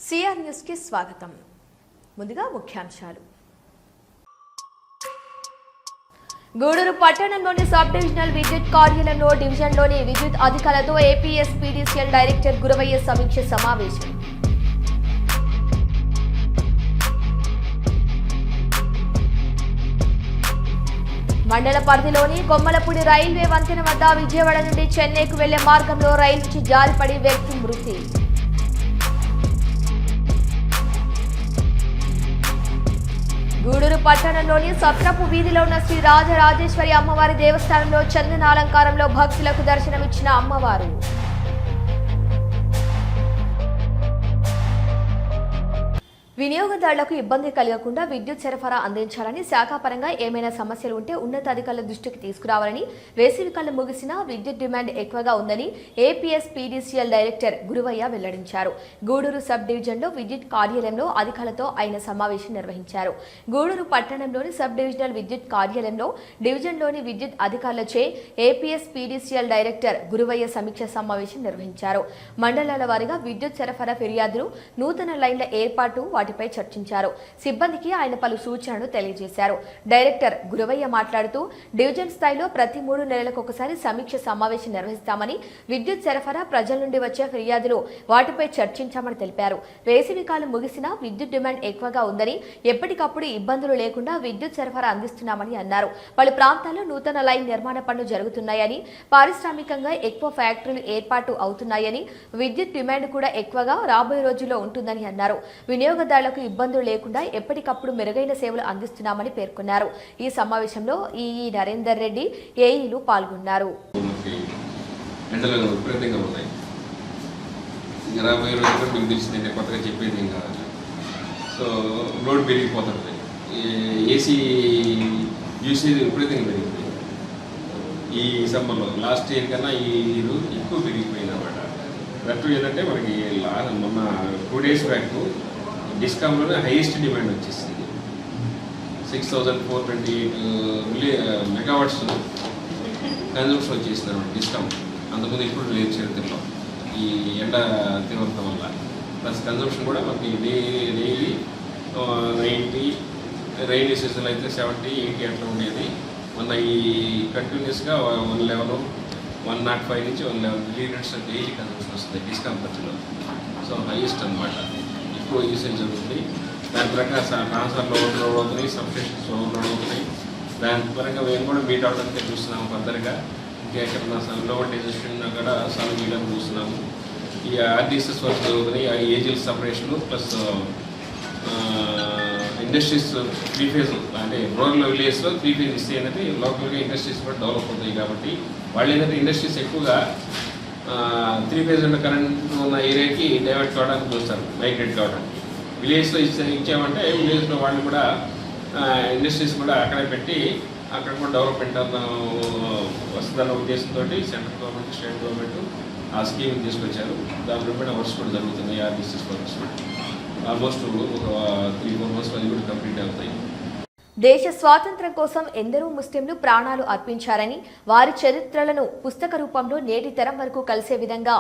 CR news కి స్వాగతం. ముందుగా ముఖ్యాంశాలు. గూడూరు పట్టణంలోని సబ్ డివిజనల్ విద్యుత్ కార్యాలయంలో డివిజన్లోని విద్యుత్ అధికారులతో ఏపీఎస్పీడీసీఎల్ డైరెక్టర్ గురవయ్య సమీక్ష సమావేశం. మండల పరిధిలోని కొమ్మలపూడి రైల్వే వంతెన వద్ద విజయవాడ నుండి చెన్నైకు వెళ్లే మార్గంలో రైలు నుంచి జారిపడి వ్యక్తి మృతి. గూడూరు పట్టణంలోని సత్రపు వీధిలో ఉన్న శ్రీ రాజరాజేశ్వరి అమ్మవారి దేవస్థానంలో చందన అలంకారంలో భక్తులకు దర్శనమిచ్చిన అమ్మవారు. వినియోగదారులకు ఇబ్బంది కలగకుండా విద్యుత్ సరఫరా అందించాలని శాఖాపరంగా ఏమైనా సమస్యలు ఉంటే ఉన్నతాధికారుల దృష్టికి తీసుకురావాలని, వేసవికాలం ముగిసినా విద్యుత్ డిమాండ్ ఎక్కువగా ఉందని ఏపీఎస్పీడీసీఎల్ డైరెక్టర్ గురువయ్య వెల్లడించారు. గూడూరు సబ్ డివిజన్లో విద్యుత్ కార్యాలయంలో అధికారులతో ఆయన సమావేశం నిర్వహించారు. గూడూరు పట్టణంలోని సబ్ డివిజనల్ విద్యుత్ కార్యాలయంలో డివిజన్లోని విద్యుత్ అధికారులచే ఏపీఎస్పీడీసీఎల్ డైరెక్టర్ గురువయ్య సమీక్ష సమావేశం నిర్వహించారు. మండలాల వారీగా విద్యుత్ సరఫరా ఫిర్యాదులు, నూతన లైన్ల ఏర్పాటు వాటిపై చర్చించారు. సిబ్బందికి ఆయన పలు సూచనలు తెలియజేశారు. డైరెక్టర్ గురవయ్య మాట్లాడుతూ డివిజన్ స్థాయిలో ప్రతి 3 నెలలకు ఒకసారి సమీక్ష సమావేశం నిర్వహిస్తామని, విద్యుత్ సరఫరా, ప్రజల నుండి వచ్చే ఫిర్యాదులు వాటిపై చర్చించామని తెలిపారు. వేసవికాలం ముగిసినా విద్యుత్ డిమాండ్ ఎక్కువగా ఉందని, ఎప్పటికప్పుడు ఇబ్బందులు లేకుండా విద్యుత్ సరఫరా అందిస్తున్నామని అన్నారు. పలు ప్రాంతాల్లో నూతన లైన్ నిర్మాణ పనులు జరుగుతున్నాయని, పారిశ్రామికంగా ఎక్కువ ఫ్యాక్టరీలు ఏర్పాటు అవుతున్నాయని, విద్యుత్ డిమాండ్ కూడా ఎక్కువగా రాబోయే రోజుల్లో ఉంటుందని అన్నారు. వినియోగదారులకు ఇబ్బందులు లేకుండా ఎప్పటికప్పుడు మెరుగైన సేవలు అందిస్తున్నామని పేర్కొన్నారు. ఈ సమావేశంలో ఈఈ నరేందర్ రెడ్డి, ఏఈలు పాల్గొన్నారు. రోడ్ పెరిగిపోతుంది, ఏసీ యూసేజ్ విపరీతంగా పెరిగింది. ఈ సమ్మర్లో లాస్ట్ ఇయర్ కన్నా ఈ ఇయర్ ఎక్కువ పెరిగిపోయింది అన్నమాట. కరెక్ట్ ఏంటంటే మనకి మొన్న 2 days బ్యాక్ డిస్కామ్లోనే హైయెస్ట్ డిమాండ్ వచ్చేసింది. 6428 మెగావాట్స్ కన్జంప్షన్ వచ్చేసింది అన్నమాట డిస్కామ్. అంతకుముందు ఇప్పుడు లేదు చరిత్రలో ఈ ఎండ తీవ్రత వల్ల. ప్లస్ కన్జంప్షన్ కూడా మనకి డైలీ 90, రైనీ సీజన్లో అయితే 70, 80 అట్లా ఉండేది. మొన్న ఈ కంటిన్యూస్గా 111, 105 నుంచి 111 లీటర్స్ డైలీ కన్జంప్షన్ వస్తుంది డిస్కామ్ ఖర్చులో. సో హైయెస్ట్ అనమాట, ఎక్కువ యూసేజ్ జరుగుతుంది. దాని పరంగా ట్రాన్స్ఫర్లో ఓవర్లోడ్ అవుతున్నాయి, సబ్స్టేషన్స్ ఓవర్లోడ్ అవుతున్నాయి. దాని పరంగా మేము కూడా మీట్ అవడానికి చూస్తున్నాము. ఫర్దర్గా ఇంకా ఎక్కడన్నా లో వోల్టేజ్ కూడా సాల్వ్ చేయడానికి చూస్తున్నాము. ఈ ఆర్డీసెస్ వర్క్ జరుగుతున్నాయి, ఏజెల్ సపరేషన్ ప్లస్ ఇండస్ట్రీస్ 3 phase, అంటే రూరల్ విలేజ్లో 3 phase ఇస్తే అనేది లోకల్గా ఇండస్ట్రీస్ కూడా డెవలప్ అవుతాయి. కాబట్టి వాళ్ళు ఏంటంటే ఇండస్ట్రీస్ ఎక్కువగా 3 phase ఉన్న కరెంట్ ఉన్న ఏరియాకి డైవర్ట్ కావడానికి చూస్తారు, మైగ్రేట్ కావడానికి. విలేజ్లో ఇచ్చామంటే విలేజ్లో వాళ్ళు కూడా ఇండస్ట్రీస్ కూడా అక్కడే పెట్టి అక్కడ కూడా డెవలప్మెంట్ వస్తుందన్న ఉద్దేశంతో సెంట్రల్ గవర్నమెంట్, స్టేట్ గవర్నమెంట్ ఆ స్కీమ్ తీసుకొచ్చారు. దాని రూపేణ వర్క్స్ కూడా జరుగుతున్నాయి. ఆర్డీసీస్ వర్క్స్ ఆల్మోస్ట్ ఒక 3-4 months అది కూడా కంప్లీట్ అవుతాయి. దేశ స్వాతంత్ర్యం కోసం ఎందరో ముస్లింలు ప్రాణాలు అర్పించారని, వారి చరిత్రలను పుస్తక రూపంలో నేటి తరం వరకు కలిసే విధంగా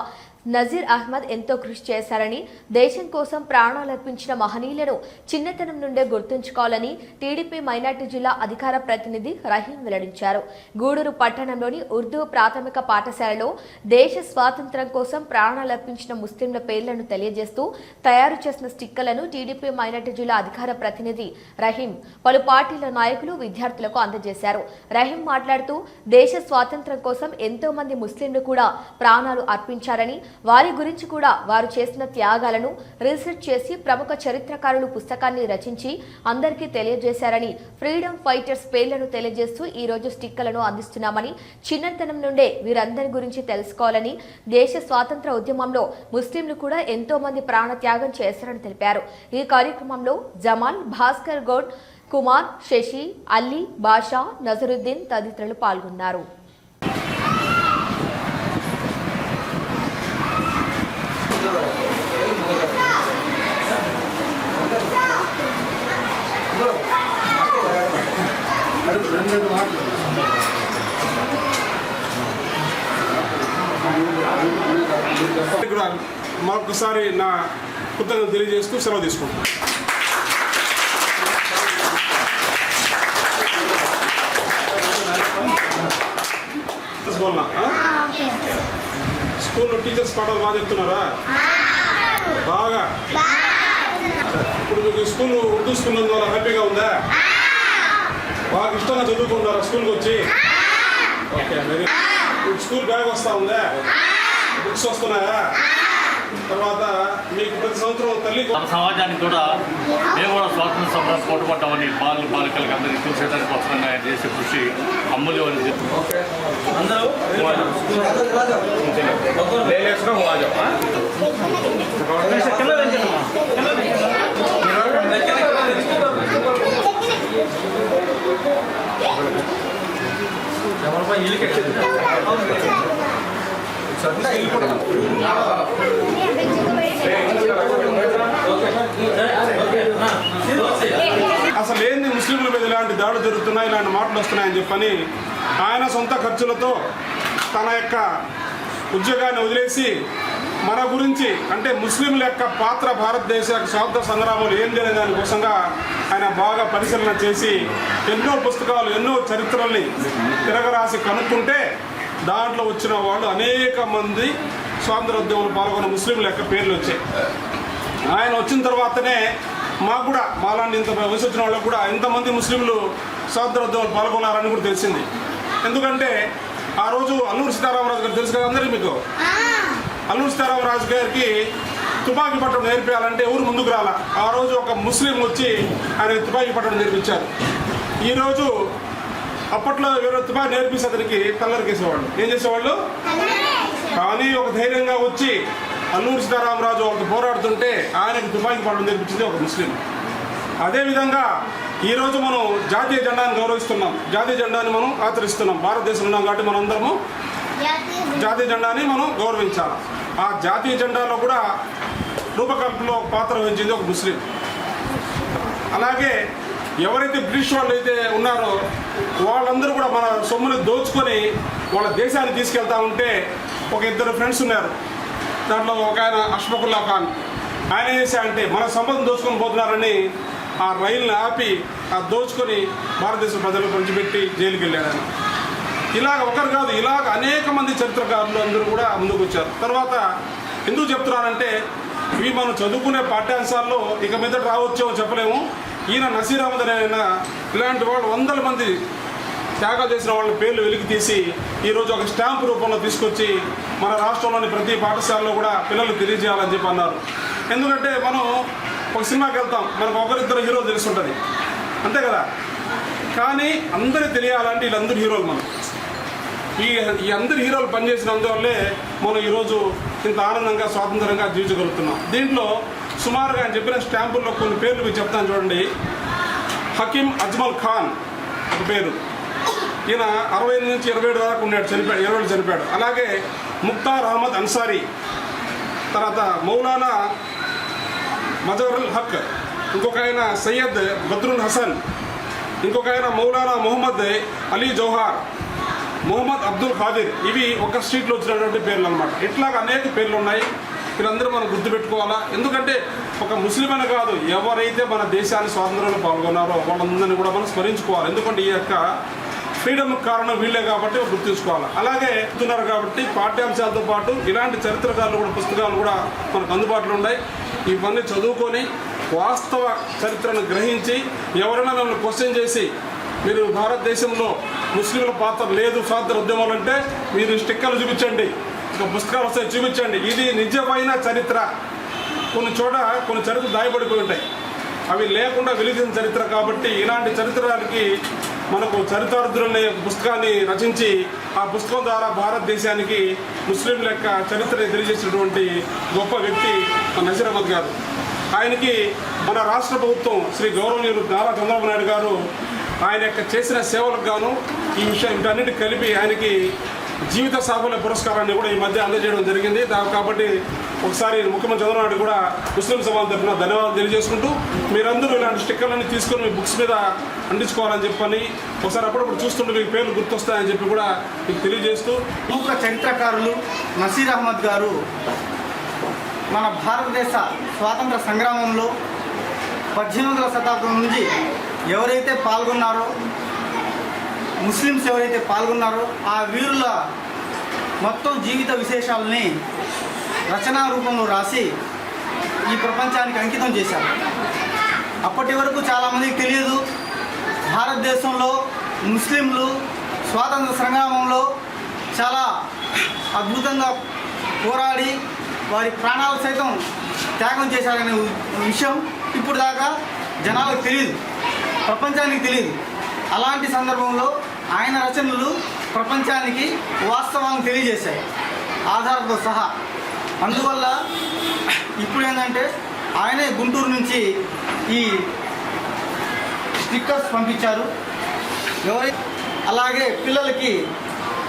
నజీర్ అహ్మద్ ఎంతో కృషి చేశారని, దేశం కోసం ప్రాణాలర్పించిన మహనీయులను చిన్నతనం నుండే గుర్తుంచుకోవాలని టీడీపీ మైనార్టీ జిల్లా అధికార ప్రతినిధి రహీం వెల్లడించారు. గూడూరు పట్టణంలోని ఉర్దూ ప్రాథమిక పాఠశాలలో దేశ స్వాతంత్ర్యం కోసం ప్రాణాలర్పించిన ముస్లింల పేర్లను తెలియజేస్తూ తయారు చేసిన స్టిక్కర్లను టీడీపీ మైనార్టీ జిల్లా అధికార ప్రతినిధి రహీం పలు పార్టీల నాయకులు, విద్యార్థులకు అందజేశారు. రహీం మాట్లాడుతూ దేశ స్వాతంత్ర్యం కోసం ఎంతో మంది ముస్లింలు కూడా ప్రాణాలు అర్పించారని, వారి గురించి కూడా వారు చేసిన త్యాగాలను రీసెర్చ్ చేసి ప్రముఖ చరిత్రకారులు పుస్తకాన్ని రచించి అందరికీ తెలియజేశారని, ఫ్రీడమ్ ఫైటర్స్ పేర్లను తెలియజేస్తూ ఈ రోజు స్టిక్కర్లను అందిస్తున్నామని, చిన్నతనం నుండే వీరందరి గురించి తెలుసుకోవాలని, దేశ స్వాతంత్ర ఉద్యమంలో ముస్లింలు కూడా ఎంతో మంది ప్రాణత్యాగం చేశారని తెలిపారు. ఈ కార్యక్రమంలో జమాల్, భాస్కర్ గౌడ్, కుమార్, శశి, అల్లీ, బాషా, నజరుద్దీన్ తదితరులు పాల్గొన్నారు. మరొకసారి నా కృతజ్ఞతలు తెలియజేస్తూ సెలవు తీసుకుంటాను. స్కూల్లో టీచర్స్ పాఠాలు బాగా చెప్తున్నారా? బాగా. ఇప్పుడు మీకు స్కూల్ ఉర్దూ స్కూల్ వల్ల హ్యాపీగా ఉందా? బాగా ఇష్టంగా చదువుకుంటారా స్కూల్కి వచ్చి? Okay, very good. School bag వస్తూ ఉందా? బుక్స్ వస్తున్నాయా? తర్వాత మీకు ప్రతి సంవత్సరం తల్లి సమాజానికి కూడా మేము కూడా స్వాతంత్ర సమరం పోటుపడ్డామని బాలికలకు అందరికీ చూసేదానికి అవసరంగా ఆయన చేసే కృషి అమూల్యమని అందరూ అసలు ఏంది ముస్లింల మీద ఇలాంటి దాడులు జరుగుతున్నాయి, ఇలాంటి మాటలు వస్తున్నాయని చెప్పని ఆయన సొంత ఖర్చులతో తన యొక్క ఉద్యోగాన్ని వదిలేసి మన గురించి అంటే ముస్లింల యొక్క పాత్ర భారతదేశ స్వాతంత్ర సంగ్రామంలో ఏం జరిగిన దానికోసంగా ఆయన బాగా పరిశీలన చేసి ఎన్నో పుస్తకాలు ఎన్నో చరిత్రల్ని తిరగరాసి కనుక్కుంటే దాంట్లో వచ్చిన వాళ్ళు అనేక మంది స్వాతంత్రోద్యమంలో పాల్గొన్న ముస్లింల యొక్క పేర్లు వచ్చాయి. ఆయన వచ్చిన తర్వాతనే మాకు కూడా మాలాంటి ఇంత వయసు వచ్చిన వాళ్ళకు కూడా ఎంతమంది ముస్లింలు స్వాతంత్రోద్యమంలో పాల్గొన్నారని కూడా తెలిసింది. ఎందుకంటే ఆ రోజు అల్లూరి సీతారామరాజు గారు తెలుసు కదా అందరికీ. మీకు అల్లూరి సీతారామరాజు గారికి తుపాకీ పట్టడం నేర్పించాలంటే ఎవరు ముందుకు రాలా. ఆ రోజు ఒక ముస్లిం వచ్చి ఆయన తుపాకీ పట్టడం నేర్పించారు. ఈరోజు అప్పట్లో ఎవరో తుపాకీ నేర్పిస్తే అతనికి తల్లరికేసేవాళ్ళు, ఏం చేసేవాళ్ళు. కానీ ఒక ధైర్యంగా వచ్చి అల్లూరి సీతారామరాజు వాళ్ళతో పోరాడుతుంటే ఆయనకి తుపాకీ పట్టడం నేర్పించింది ఒక ముస్లిం. అదేవిధంగా ఈరోజు మనం జాతీయ జెండాను గౌరవిస్తున్నాం, జాతీయ జెండాని మనం ఆచరిస్తున్నాం. భారతదేశంలో ఉన్నాం కాబట్టి మనం అందరము జాతీయ జెండాని మనం గౌరవించాలి. ఆ జాతీయ జెండాలో కూడా రూపకల్పనలో పాత్ర వహించింది ఒక ముస్లిం. అలాగే ఎవరైతే బ్రిటిష్ వాళ్ళు అయితే ఉన్నారో వాళ్ళందరూ కూడా మన సొమ్ముని దోచుకొని వాళ్ళ దేశాన్ని తీసుకెళ్తా ఉంటే ఒక ఇద్దరు ఫ్రెండ్స్ ఉన్నారు. దాంట్లో ఒక ఆయన అష్ఫకుల్లా ఖాన్. ఆయన ఏం చేశారంటే మన సంపదను దోచుకొని పోతున్నారని ఆ రైలుని ఆపి ఆ దోచుకొని భారతదేశ ప్రజలకు పంచిపెట్టి జైలుకి వెళ్ళాడు ఆయన. ఇలాగ ఒకరు కాదు, ఇలాగ అనేక మంది చరిత్రకారులు అందరూ కూడా ముందుకు వచ్చారు. తర్వాత ఎందుకు చెప్తున్నానంటే ఇవి మనం చదువుకునే పాఠ్యాంశాల్లో ఇక మీద రావచ్చేమో చెప్పలేము. ఈయన నసీర్ అహ్మద్ అనే ఆయన ఇలాంటి వాళ్ళు వందల మంది త్యాగాలు చేసిన వాళ్ళ పేర్లు వెలికి తీసి ఈరోజు ఒక స్టాంప్ రూపంలో తీసుకొచ్చి మన రాష్ట్రంలోని ప్రతి పాఠశాలలో కూడా పిల్లలు తెలియజేయాలని చెప్పి అన్నారు. ఎందుకంటే మనం ఒక సినిమాకి వెళ్తాం, మనకు ఒకరిద్దరు హీరోలు తెలుసుంటుంది అంతే కదా. కానీ అందరూ తెలియాలంటే వీళ్ళందరూ హీరోలు. మనం ఈ అందరు హీరోలు పనిచేసినందువల్లే మనం ఈరోజు ఇంత ఆనందంగా స్వాతంత్రంగా జీవించగలుగుతున్నాం. దీంట్లో సుమారుగా ఆయన చెప్పిన స్టాంపుల్లో కొన్ని పేర్లు మీకు చెప్తాను చూడండి. హకీం అజ్మల్ ఖాన్ ఒక పేరు, ఈయన 65 నుంచి 27 వరకు ఉన్నాడు, చనిపోయాడు, 20 చనిపోయాడు. అలాగే ముక్తార్ అహ్మద్ అన్సారీ, తర్వాత మౌలానా మజరుల్ హక్, ఇంకొక ఆయన సయ్యద్ బద్రుల్ హసన్, ఇంకొక ఆయన మౌలానా మొహమ్మద్ అలీ జౌహార్, మొహమ్మద్ అబ్దుల్ ఖాదిర్. ఇవి ఒక స్ట్రీట్లో వచ్చినటువంటి పేర్లు అనమాట. ఇట్లాగా అనేక పేర్లు ఉన్నాయి. వీళ్ళందరూ మనం గుర్తుపెట్టుకోవాలా. ఎందుకంటే ఒక ముస్లిం అని కాదు, ఎవరైతే మన దేశాన్ని స్వాతంత్రంలో పాల్గొన్నారో వాళ్ళందరినీ కూడా మనం స్మరించుకోవాలి. ఎందుకంటే ఈ యొక్క ఫ్రీడమ్ కారణం వీళ్ళే కాబట్టి గుర్తుంచుకోవాలి. అలాగే చెప్తున్నారు కాబట్టి పాఠ్యాంశాలతో పాటు ఇలాంటి చరిత్రకారులు కూడా పుస్తకాలు కూడా మనకు అందుబాటులో ఉన్నాయి. ఇవన్నీ చదువుకొని వాస్తవ చరిత్రను గ్రహించి ఎవరైనా మిమ్మల్ని క్వశ్చన్ చేసి మీరు భారతదేశంలో ముస్లింల పాత్ర లేదు స్వాతంత్ర ఉద్యమాలు అంటే మీరు స్టిక్కర్లు చూపించండి, ఇంకా పుస్తకాలు వస్తాయి చూపించండి. ఇది నిజమైన చరిత్ర. కొన్ని చోట కొన్ని చరిత్రలు దాయబడిపోయి ఉంటాయి, అవి లేకుండా వెలిసిన చరిత్ర. కాబట్టి ఇలాంటి చరిత్రకి మనకు చరిత్రార్థులనే పుస్తకాన్ని రచించి ఆ పుస్తకం ద్వారా భారతదేశానికి ముస్లింల యొక్క చరిత్రని తెలియజేసినటువంటి గొప్ప వ్యక్తి నసీర్ అహ్మద్ గారు. ఆయనకి మన రాష్ట్ర ప్రభుత్వం శ్రీ గౌరవనీయులు నారా చంద్రబాబు నాయుడు గారు ఆయన యొక్క చేసిన సేవలకు గాను ఈ విషయం వీటన్నిటికి కలిపి ఆయనకి జీవిత సాఫల్య పురస్కారాన్ని కూడా ఈ మధ్య అందజేయడం జరిగింది. కాబట్టి ఒకసారి ముఖ్యమంత్రి చంద్రబాబు నాయుడు కూడా ముస్లిం సమాజం తరఫున ధన్యవాదాలు తెలియజేసుకుంటూ మీరందరూ ఇలాంటి స్టిక్కర్లన్నీ తీసుకొని మీ బుక్స్ మీద అందించుకోవాలని చెప్పని ఒకసారి అప్పుడప్పుడు చూస్తుంటే మీకు పేర్లు గుర్తొస్తాయని చెప్పి కూడా మీకు తెలియజేస్తూ ప్రముఖ చరిత్రకారులు నసీర్ అహ్మద్ గారు మన భారతదేశ స్వాతంత్ర సంగ్రామంలో 18వ శతాబ్దం నుంచి ఎవరైతే పాల్గొన్నారో, ముస్లిమ్స్ ఎవరైతే పాల్గొన్నారో ఆ వీరుల మొత్తం జీవిత విశేషాలని రచనా రూపంలో రాసి ఈ ప్రపంచానికి అంకితం చేశారు. అప్పటి వరకు చాలామందికి తెలియదు, భారతదేశంలో ముస్లింలు స్వాతంత్ర సంగ్రామంలో చాలా అద్భుతంగా పోరాడి వారి ప్రాణాలు సైతం త్యాగం చేశారనే విషయం ఇప్పుడు దాకా జనాలకు తెలియదు, ప్రపంచానికి తెలియదు. అలాంటి సందర్భంలో ఆయన రచనలు ప్రపంచానికి వాస్తవాలను తెలియజేశాయి, ఆధారాలతో సహా. అందువల్ల ఇప్పుడు ఏంటంటే ఆయనే గుంటూరు నుంచి ఈ స్టిక్కర్స్ పంపించారు. అలాగే పిల్లలకి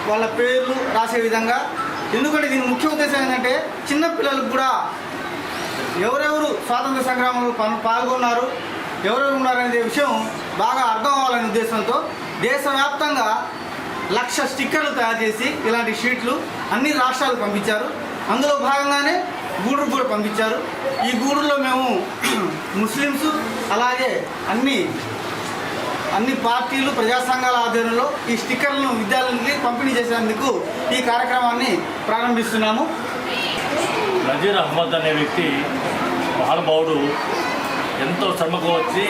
వాళ్ళ పేర్లు రాసే విధంగా. ఎందుకంటే దీని ముఖ్య ఉద్దేశం ఏంటంటే చిన్న పిల్లలకు కూడా ఎవరెవరు స్వాతంత్ర సంగ్రామంలో పాల్గొన్నారు, ఎవరెవరు ఉన్నారనే విషయం బాగా అర్థం అవ్వాలనే ఉద్దేశంతో దేశవ్యాప్తంగా 1,00,000 స్టిక్కర్లు తయారు చేసి ఇలాంటి షీట్లు అన్ని రాష్ట్రాలకు పంపించారు. అందులో భాగంగానే గూడూరు కూడా పంపించారు. ఈ గూడూరులో మేము ముస్లిమ్స్ అలాగే అన్ని పార్టీలు ప్రజా సంఘాల ఆధ్వర్యంలో ఈ స్టిక్కర్లను విద్యార్థులకి పంపిణీ చేసేందుకు ఈ కార్యక్రమాన్ని ప్రారంభిస్తున్నాము. నజీర్ అహ్మద్ అనే వ్యక్తి మహానుభావుడు ఎంతో శ్రమకు వచ్చి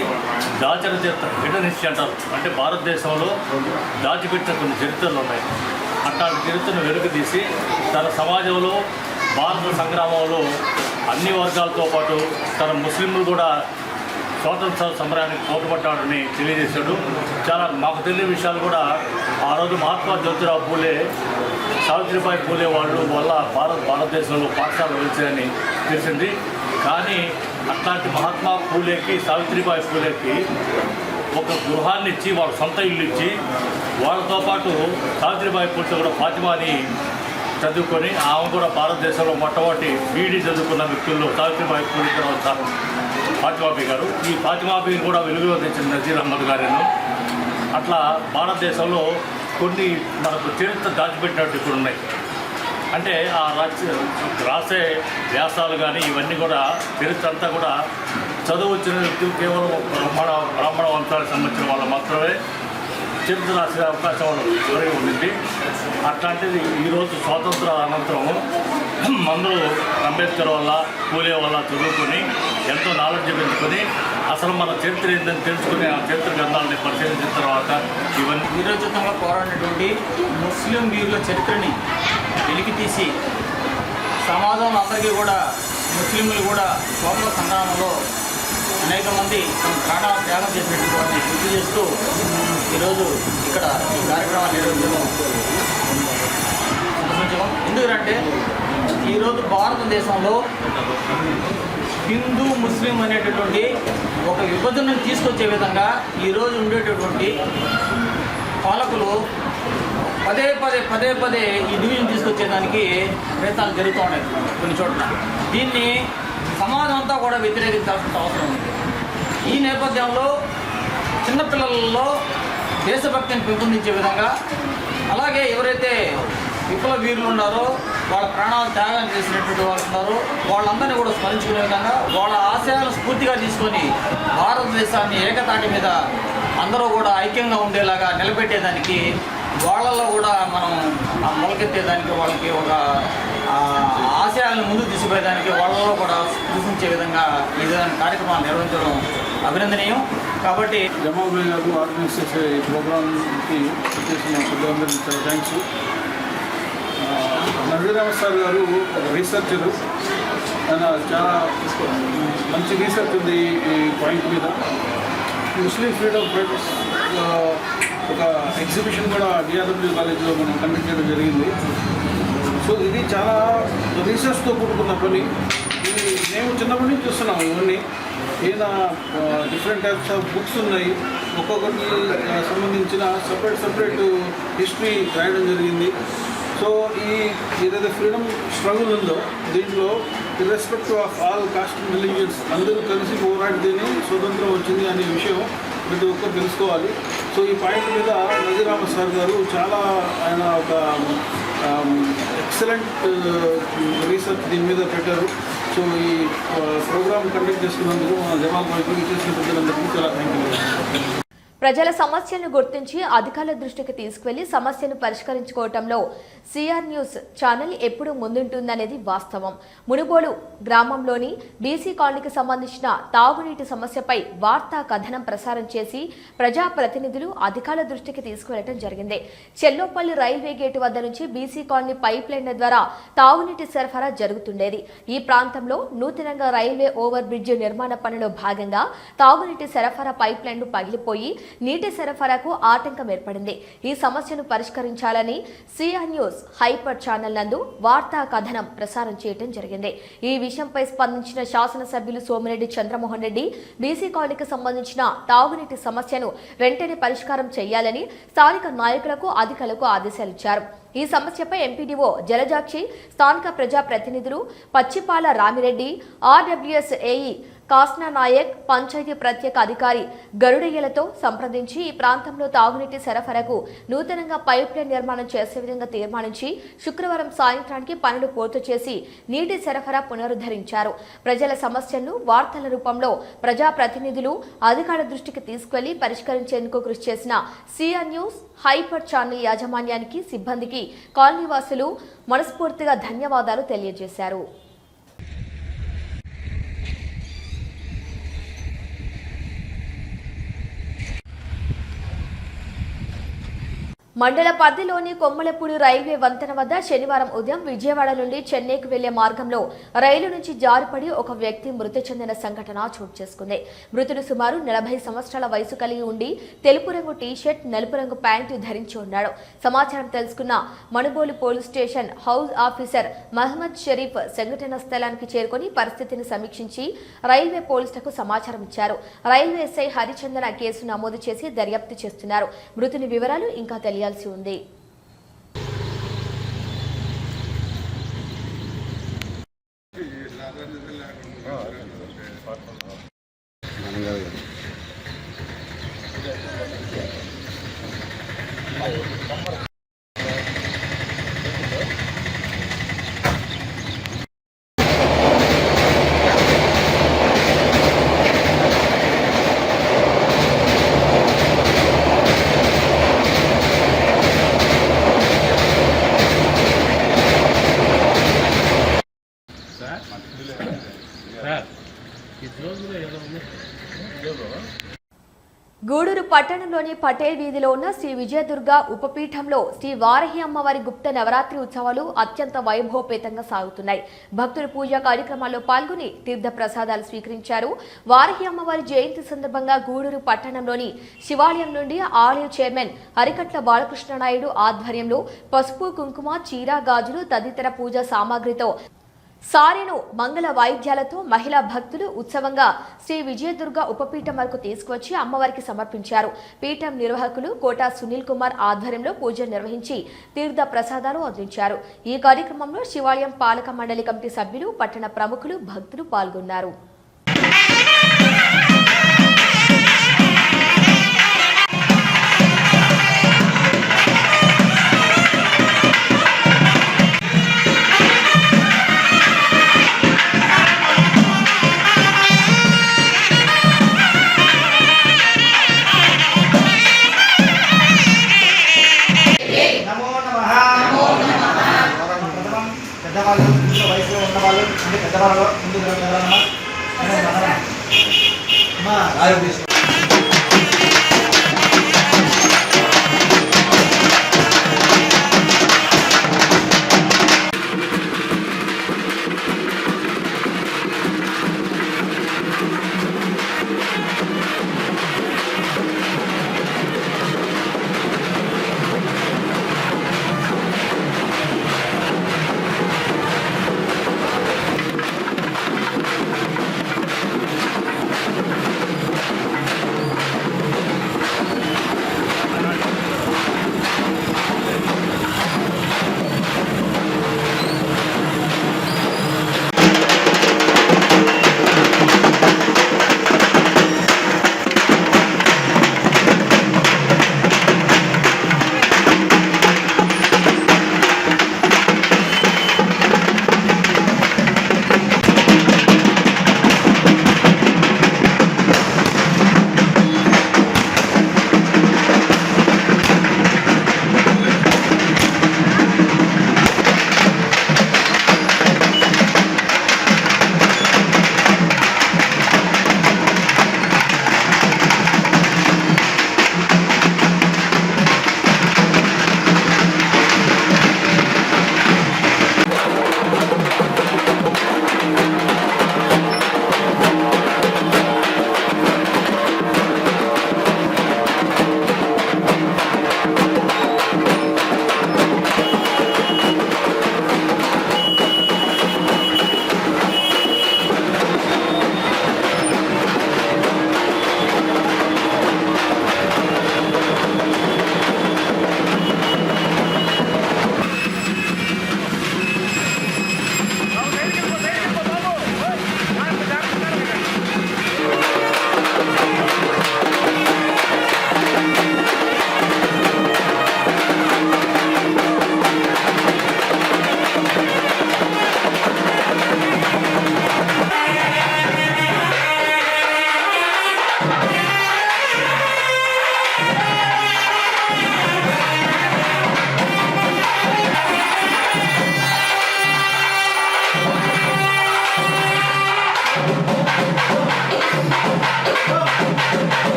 దాచిన చరిత్ర హిడెన్ హిస్టరీ అంటారు. అంటే భారతదేశంలో దాచిపెట్టిన కొన్ని చరిత్రలు ఉన్నాయి. అట్లాంటి చరిత్రను వెలుగుతీసి తన సమాజంలో భారత సంగ్రామంలో అన్ని వర్గాలతో పాటు తన ముస్లింలు కూడా స్వాతంత్ర సమరానికి పోటుపట్టాడని తెలియజేశాడు. చాలా మాకు తెలియని విషయాలు కూడా ఆ రోజు మహాత్మా జ్యోతిరావు పూలే, సావిత్రిబాయి పూలే వాళ్ళు వల్ల భారతదేశంలో పాఠశాలలు వెలిచాయని తెలిసింది. కానీ అట్లాంటి మహాత్మా పూలేకి, సావిత్రిబాయి పూలేకి ఒక గృహాన్ని ఇచ్చి, వాళ్ళ సొంత ఇల్లు ఇచ్చి, వాళ్ళతో పాటు సావిత్రిబాయి పూలతో కూడా ఫాతిమాని చదువుకొని ఆమె కూడా భారతదేశంలో మొట్టమొదటి బీఈడీ చదువుకున్న వ్యక్తుల్లో సావిత్రిబాయి పూలే తర్వాత ఫాతిమాబీ గారు. ఈ ఫాతిమాబీని కూడా వెలుగులో తెచ్చిన నజీర్ అహ్మద్ గారేను. అట్లా భారతదేశంలో కొన్ని మనకు చరిత్ర దాచిపెట్టినట్టు ఇప్పుడు ఉన్నాయి. అంటే ఆ రాసే వ్యాసాలు కానీ ఇవన్నీ కూడా చరిత్ర అంతా కూడా చదువు వచ్చిన వ్యక్తులు కేవలం బ్రాహ్మణ వంశాలకు సంబంధించిన వాళ్ళు మాత్రమే చరిత్ర రాసే అవకాశం ఎవరికి ఉండింది. అట్లాంటిది ఈరోజు స్వాతంత్ర అనంతరం అందరూ అంబేద్కర్ వల్ల, పూలే వల్ల చదువుకొని ఎంతో నాలెడ్జ్ పెంచుకొని అసలు మన చరిత్ర ఏంటని తెలుసుకుని ఆ చరిత్ర గ్రంథాలని పరిశీలించిన తర్వాత ఇవన్నీ వీరోచితంగా పోరాడినటువంటి ముస్లిం వీరుల చరిత్రని వెలికితీసి సమాజంలో అందరికీ కూడా ముస్లింలు కూడా స్వాతంత్ర సంగ్రామంలో అనేక మంది తమ ప్రాణాలు త్యాగం చేసినటువంటి వారిని గుర్తు చేస్తూ ఈరోజు ఇక్కడ ఈ కార్యక్రమాన్ని నిర్వహించడం. ఎందుకంటే ఈరోజు భారతదేశంలో హిందూ ముస్లిం అనేటటువంటి ఒక విభజనను తీసుకొచ్చే విధంగా ఈరోజు ఉండేటటువంటి పాలకులు పదే పదే ఈ డివిజన్ తీసుకొచ్చేదానికి ప్రయత్నాలు జరుగుతూ ఉన్నాయి కొన్ని చోట్ల. దీన్ని సమాజం అంతా కూడా వ్యతిరేకించాల్సిన అవసరం ఉంది. ఈ నేపథ్యంలో చిన్నపిల్లలలో దేశభక్తిని పెంపొందించే విధంగా, అలాగే ఎవరైతే విప్లవ వీరులు ఉన్నారో, వాళ్ళ ప్రాణాలు త్యాగం చేసినటువంటి వాళ్ళు ఉన్నారో వాళ్ళందరినీ కూడా స్మరించుకునే విధంగా, వాళ్ళ ఆశయాలను స్ఫూర్తిగా తీసుకొని భారతదేశాన్ని ఏకతాటి మీద అందరూ కూడా ఐక్యంగా ఉండేలాగా నిలబెట్టేదానికి, వాళ్ళల్లో కూడా మనం మొలకెత్తేదానికి, వాళ్ళకి ఒక ఆశయాలను ముందుకు తీసుకుపోయేదానికి వాళ్ళలో కూడా సూచించే విధంగా ఈ విధమైన కార్యక్రమాలు నిర్వహించడం అభినందనీయం. కాబట్టి జమాల్ గారు ఆర్గనైజ్ చేసే ఈ ప్రోగ్రామ్కి చేసిన పెద్దలందరికీ చాలా థ్యాంక్స్. నజీర్ అహ్మద్ సార్ గారు ఒక రీసెర్చరు, ఆయన చాలా మంచి రీసెర్చ్ ఉంది ఈ పాయింట్ మీద. ముస్లిం ఫ్రీడమ్ ఫైటర్స్ ఒక ఎగ్జిబిషన్ కూడా డిఆర్డబ్ల్యూ కాలేజ్లో మనం కండక్ట్ చేయడం జరిగింది. సో ఇది చాలా రీసెర్చ్తో కూడుకున్న పని. ఇది మేము చిన్నప్పటి నుంచి చూస్తున్నాం. ఇవన్నీ ఈయన డిఫరెంట్ టైప్స్ ఆఫ్ బుక్స్ ఉన్నాయి, ఒక్కొక్కటి సంబంధించిన సపరేట్ హిస్టరీ రాయడం జరిగింది. సో ఏదైతే ఫ్రీడమ్ స్ట్రగుల్ ఉందో దీంట్లో irrespective of all cost and religions అందరూ కలిసి పోరాడితేనే స్వతంత్రం వచ్చింది అనే విషయం ప్రతి ఒక్కరు తెలుసుకోవాలి. సో ఈ పాయింట్ మీద నజీర్ అహ్మద్ సార్ గారు చాలా ఆయన ఒక ఎక్సలెంట్ రీసెర్చ్ దీని మీద పెట్టారు. సో ఈ ప్రోగ్రామ్ కండక్ట్ చేస్తున్నందుకు మన జమాల్ భాయ్కి చేసిన పెద్దలందరికీ చాలా థ్యాంక్ యూ. ప్రజల సమస్యలను గుర్తించి అధికారుల దృష్టికి తీసుకువెళ్లి సమస్యను పరిష్కరించుకోవటంలో సిఆర్ న్యూస్ ఛానల్ ఎప్పుడూ ముందుంటుందనేది వాస్తవం. మునుబోలు గ్రామంలోని బీసీ కాలనీకి సంబంధించిన తాగునీటి సమస్యపై వార్తా కథనం ప్రసారం చేసి ప్రజాప్రతినిధులు అధికారుల దృష్టికి తీసుకువెళ్లడం జరిగింది. చెల్లోపల్లి రైల్వే గేటు వద్ద నుంచి బీసీ కాలనీ పైప్ లైన్ల ద్వారా తాగునీటి సరఫరా జరుగుతుండేది. ఈ ప్రాంతంలో నూతనంగా రైల్వే ఓవర్ బ్రిడ్జ్ నిర్మాణ పనిలో భాగంగా తాగునీటి సరఫరా పైప్ లైన్లు పగిలిపోయి నీటి సరఫరాకు ఆటంకం ఏర్పడింది. ఈ సమస్యను పరిష్కరించాలని సిఆర్ న్యూస్ హైపర్ ఛానల్ నందు వార్తా కథనం ప్రసారం చేయడం జరిగింది. ఈ విషయంపై స్పందించిన శాసనసభ్యులు సోమిరెడ్డి చంద్రమోహన్ రెడ్డి బీసీ కాలనీకి సంబంధించిన తాగునీటి సమస్యను వెంటనే పరిష్కారం చేయాలని స్థానిక నాయకులకు అధికారులకు ఆదేశాలిచ్చారు. ఈ సమస్యపై ఎంపీడీఓ జలజాక్షి, స్థానిక ప్రజాప్రతినిధులు పచ్చిపాల రామిరెడ్డి, ఆర్డబ్ల్యూఎస్ ఏఈ కాస్నా నాయక్, పంచాయతీ ప్రత్యేక అధికారి గరుడయ్యలతో సంప్రదించి ఈ ప్రాంతంలో తాగునీటి సరఫరాకు నూతనంగా పైప్ లైన్ నిర్మాణం చేసే విధంగా తీర్మానించి శుక్రవారం సాయంత్రానికి పనులు పూర్తి చేసి నీటి సరఫరా పునరుద్ధరించారు. ప్రజల సమస్యలను వార్తల రూపంలో ప్రజాప్రతినిధులు అధికారుల దృష్టికి తీసుకెళ్లి పరిష్కరించేందుకు కృషి చేసిన సిఆర్ న్యూస్ హైపర్ ఛానల్ యాజమాన్యానికి, సిబ్బందికి కాలనీవాసులు మనస్ఫూర్తిగా ధన్యవాదాలు తెలియజేశారు. మండల పరిధిలోని కొమ్మలపూడి రైల్వే వంతెన వద్ద శనివారం ఉదయం విజయవాడ నుండి చెన్నైకి వెళ్లే మార్గంలో రైలు నుంచి జారిపడి ఒక వ్యక్తి మృతి చెందిన సంఘటన చోటు చేసుకుంది. మృతుడు సుమారు 40 సంవత్సరాల వయసు కలిగి ఉండి తెలుపు రంగు టీషర్ట్, నలుపు రంగు ప్యాంటు ధరించి ఉన్నాడు. సమాచారం తెలుసుకున్న Manubolu police station house officer Mohammed Sharif సంఘటన స్థలానికి చేరుకుని పరిస్థితిని సమీక్షించి రైల్వే పోలీసులకు సమాచారం ఇచ్చారు. రైల్వే ఎస్ఐ హరిచందన కేసు నమోదు చేసి దర్యాప్తు చేస్తున్నారు. మృతుని వివరాలు ఇంకా తెలియాల్సి ఉంది. గూడూరు పట్టణంలోని పటేల్ వీధిలో ఉన్న శ్రీ విజయదుర్గ ఉపపీఠంలో శ్రీ వారహి అమ్మవారి గుప్త నవరాత్రి ఉత్సవాలు అత్యంత వైభవపేతంగా సాగుతున్నాయి. భక్తులు పూజా కార్యక్రమాల్లో పాల్గొని తీర్థ ప్రసాదాలు స్వీకరించారు. వారహి అమ్మవారి జయంతి సందర్భంగా గూడూరు పట్టణంలోని శివాలయం నుండి ఆలయ చైర్మన్ హరికట్ల బాలకృష్ణ నాయుడు ఆధ్వర్యంలో పసుపు, కుంకుమ, చీర, గాజులు తదితర పూజా సామాగ్రితో సారెను మంగళ వాయిద్యాలతో మహిళా భక్తులు ఉత్సవంగా శ్రీ విజయదుర్గ ఉపపీఠం వరకు తీసుకువచ్చి అమ్మవారికి సమర్పించారు. పీఠం నిర్వాహకులు కోటా సునీల్ కుమార్ ఆధ్వర్యంలో పూజలు నిర్వహించి తీర్థ ప్రసాదాలు అందించారు. ఈ కార్యక్రమంలో శివాలయం పాలక మండలి కమిటీ సభ్యులు, పట్టణ ప్రముఖులు, భక్తులు పాల్గొన్నారు. పెద్దవాళ్ళు ఇంట్లో వయసులో ఉన్నవాళ్ళు అంటే పెద్దవాళ్ళు ముందు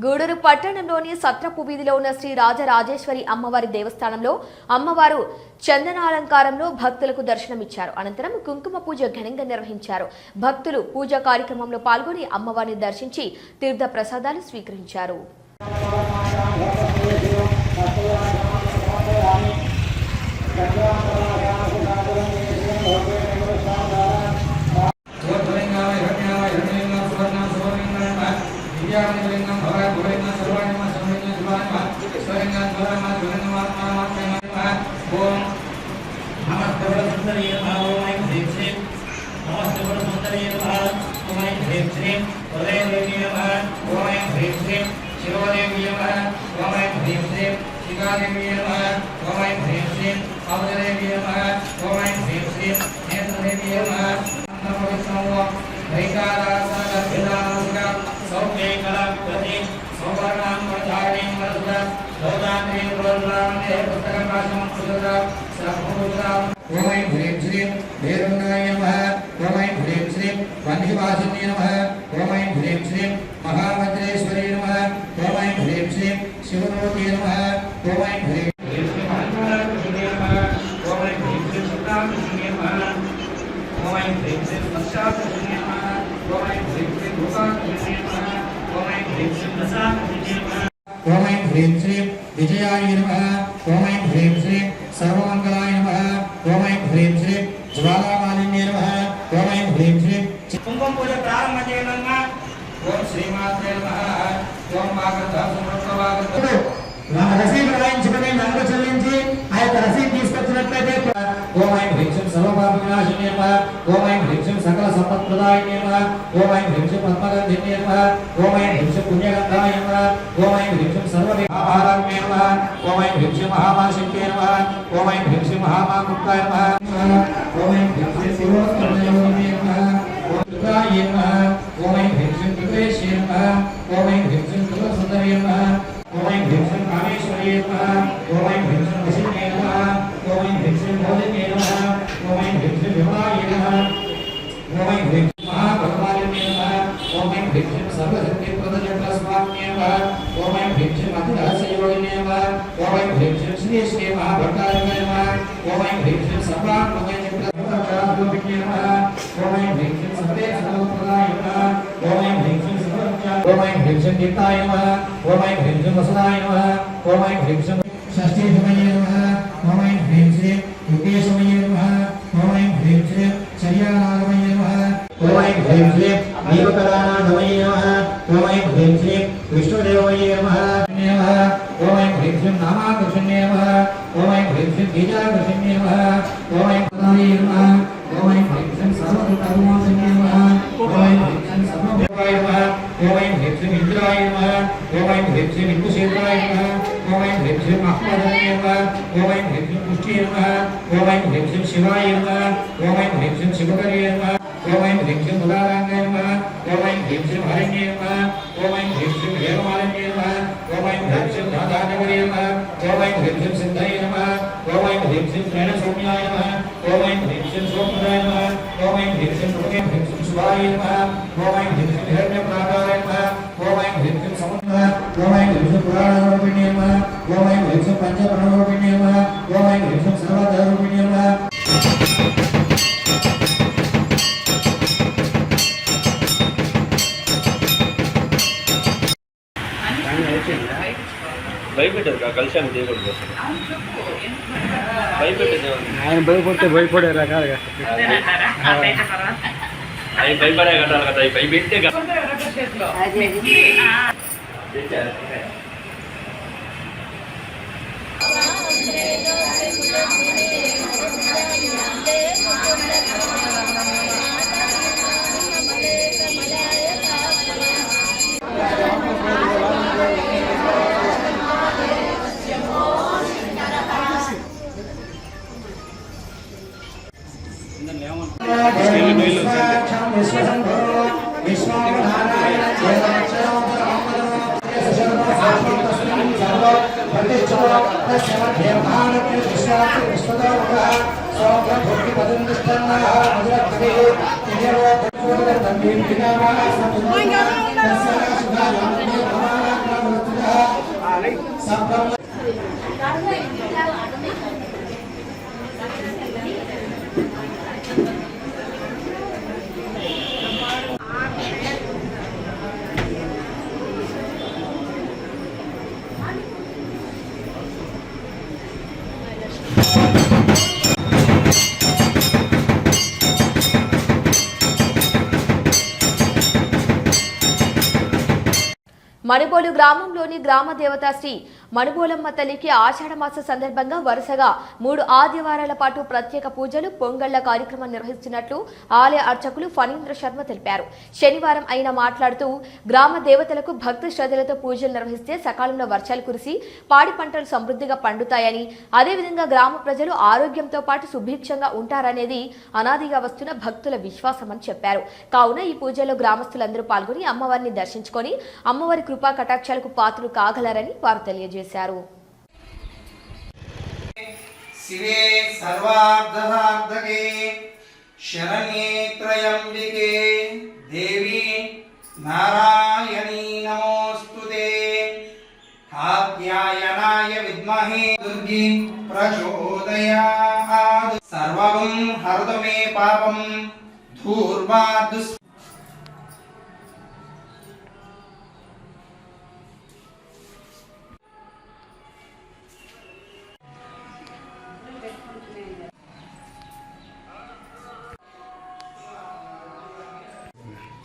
గూడూరు పట్టణంలోని సత్రపు వీధిలో ఉన్న శ్రీ రాజరాజేశ్వరి అమ్మవారి దేవస్థానంలో అమ్మవారు చందనాలంకారంలో భక్తులకు దర్శనమిచ్చారు. అనంతరం కుంకుమ పూజ ఘనంగా నిర్వహించారు. భక్తులు పూజా కార్యక్రమంలో పాల్గొని అమ్మవారిని దర్శించి తీర్థ ప్రసాదాలు స్వీకరించారు. ఓం ఐం హ్రీం శ్రీం విజయాయ నమః. ఓం ఐం హ్రీం శ్రీం సర్వమంగళాయ నమః. ఓం ఐం హ్రీం శ్రీం జ్వాలామాలిన్యాయ నమః. ఓం ఐం హ్రీం శ్రీం కుంకుమ పూజ ప్రారంభం చేయనన్నా. ఓం శ్రీమాత్రే నమః. ఓం రసీదు రాయించుకుని నన్ను చెల్లించి ఆ యొక్క రసీదు తీసుకొచ్చినట్లయితే ఓం ఐం హ్రీం శ్రీం సర్వపాప వినాశిన్యాయ నమః. ఓం ఐం హ్రీం శ్రీం సకల సంపత్ప్రదాయిన్యాయ నమః. ఓం ఐం హ్రీం శ్రీం పద్మగంధిన్యాయ నమః. ఓం ఐం హ్రీం శ్రీం పుణ్యగంధాయ నమః. ఓం ఐం హ్రీం శ్రీం సర్వవిఘ్నహారాయ నమః. ఓం ఐం హ్రీం శ్రీం మహామాశక్తే నమః. ఓం ఐం హ్రీం శ్రీం మహామాముక్తాయ నమః. ఓం ఐం హ్రీం శ్రీం శివోత్తమయోనినే నమః. ఓం రుద్రాయ నమః. ఓం ఐం హ్రీం శ్రీం రుద్రేశ్వరాయ నమః. ఓం ఐం హ్రీం శ్రీం రుద్రసుందరాయ నమః. ఓం ఐం హ్రీం శ్రీం కామేశ్వరాయ నమః. ఓం ఐం హ్రీం శ్రీం వశిన్యాయ నమః. ఓం ఐం హ్రీం శ్రీం భోజన్యాయ నమః. ఓం ఐం హ్రీం శ్రీం విమలాయ నమః. ఓం ఐం హ్రీం శ్రీం మహాభగవాన్యాయ నమః. ఓం ఐం హ్రీం శ్రీం సర్వశక్తిప్రదజటస్వామిన్యాయ నమః. ఓం ఐం హ్రీం శ్రీం అతిరహస్యయోగిన్యాయ నమః. ఓం ఐం హ్రీం శ్రీం శ్రీ శ్రీ మహాభట్టారికాయ నమః. ఓం ఐం హ్రీం శ్రీం సర్వాత్మకైచక్రసర్వకారాయ నమః. ఓం ఐం హ్రీం శ్రీం సర్వేశ్వరప్రదాయ నమః. ఓం ఐం హ్రీం శ్రీం ఓం ఐం హ్రీం శ్రీం దీప్తాయ నమః. ఓం ఐం హ్రీం శ్రీం వసుదాయ నమః. ఓం ఐం హ్రీం శ్రీం షష్ఠీశమయే నమః. ఓం ఐం హ్రీం శ్రీం యుగేశమయే నమః. ఓం ఐం హ్రీం శ్రీం చర్యానాగమయే నమః. ఓం ఐం హ్రీం శ్రీం దీపకరానాగమయే నమః. ఓం ఐం హ్రీం శ్రీం విష్ణుదేవమయే నమః. ఓం ఐం హ్రీం శ్రీం నామాకర్షణ్యే నమః. ఓం ఐం హ్రీం శ్రీం బీజాకర్షణ్యే నమః. ఓం ఐం పదాయ నమః. ఓం ఐం హ్రీం శ్రీం సర్వకర్మోసన్యే నమః. ఓం ఐం హ్రీం శ్రీం సర్వభూతాయ నమః. ఓం ఐం హ్రీం శ్రీం ఇంద్రాయ నమః. ఓం ఐం హ్రీం శ్రీం ఇందుశేఖరాయ నమః. ఓం ఐం హ్రీం శ్రీం మహ్మదాయ నమః. ఓం ఐం హ్రీం శ్రీం పుష్టియ నమః. ఓం ఐం హ్రీం శ్రీం శివాయ నమః. ఓం ఐం హ్రీం శ్రీం శివకర్య నమః. ఓం ఐం హ్రీం శ్రీం బుధారాంగాయ నమః. ఓం ఐం హ్రీం శ్రీం హరణ్యే నమః. ఓం ఐం హ్రీం శ్రీం హేమమాలిన్యే నమః. ఓం ఐం హ్రీం శ్రీం రాధానగర్యే నమః. ఓం ఐం హ్రీం శ్రీం సిద్ధయ నమః. ఓం ఐం హ్రీం శ్రీం ప్రేణసౌమ్యాయ నమః. ఓం ఐం హ్రీం శ్రీం సోమదాయ నమః. ఓం ఐం హ్రీం శ్రీం ఓం హ్రీం శ్రీం శివాయ నమః. ఓం ఐం హ్రీం శ్రీం హిరణ్యప్రాకారాయ నమః. ఓం ఐం హ్రీం శ్రీం సముద్ర. ఓం ఐం హ్రీం శ్రీం పురాణరూపిణ్యే నమః. ఓం ఐం హ్రీం శ్రీం పంచప్రణరూపిణ్యే నమః. ఓం ఐం హ్రీం శ్రీం సర్వధరూపిణ్యే నమః. భయపెట్టారు కలిసి చేయకూడదు భయపెట్టేది ఆయన భయపడితే భయపడే రకాలుగా ఆయన భయపడే కట్టాలి కదా భయపెట్టే Oh my God! మణిబోలు గ్రామంలోని గ్రామ దేవత శ్రీ మణిబోలమ్మ తల్లికి ఆషాఢమాస సందర్భంగా వరుసగా 3 ఆదివారాల పాటు ప్రత్యేక పూజలు పొంగళ్ల కార్యక్రమం నిర్వహిస్తున్నట్లు ఆలయ అర్చకులు ఫణీంద్ర శర్మ తెలిపారు. శనివారం ఆయన మాట్లాడుతూ గ్రామ దేవతలకు భక్తి శ్రద్ధలతో పూజలు నిర్వహిస్తే సకాలంలో వర్షాలు కురిసి పాడి పంటలు సమృద్ధిగా పండుతాయని, అదేవిధంగా గ్రామ ప్రజలు ఆరోగ్యంతో పాటు సుభిక్షంగా ఉంటారనేది అనాదిగా వస్తున్న భక్తుల విశ్వాసమని చెప్పారు. కావున ఈ పూజలో గ్రామస్తులందరూ పాల్గొని అమ్మవారిని దర్శించుకొని అమ్మవారి కృపా కటాక్షాలకు పాత్రలు కాగలరని వారు తెలియజేశారు. శివే సర్వార్థసాధకే శరణ్యే త్రయంబికే దేవి నారాయణీ నమోస్తుతే కాత్యాయనాయ విద్మహే దుర్గి ప్రచోదయాత్ సర్వం హరతు మే పాపం ధూర్వా దుస్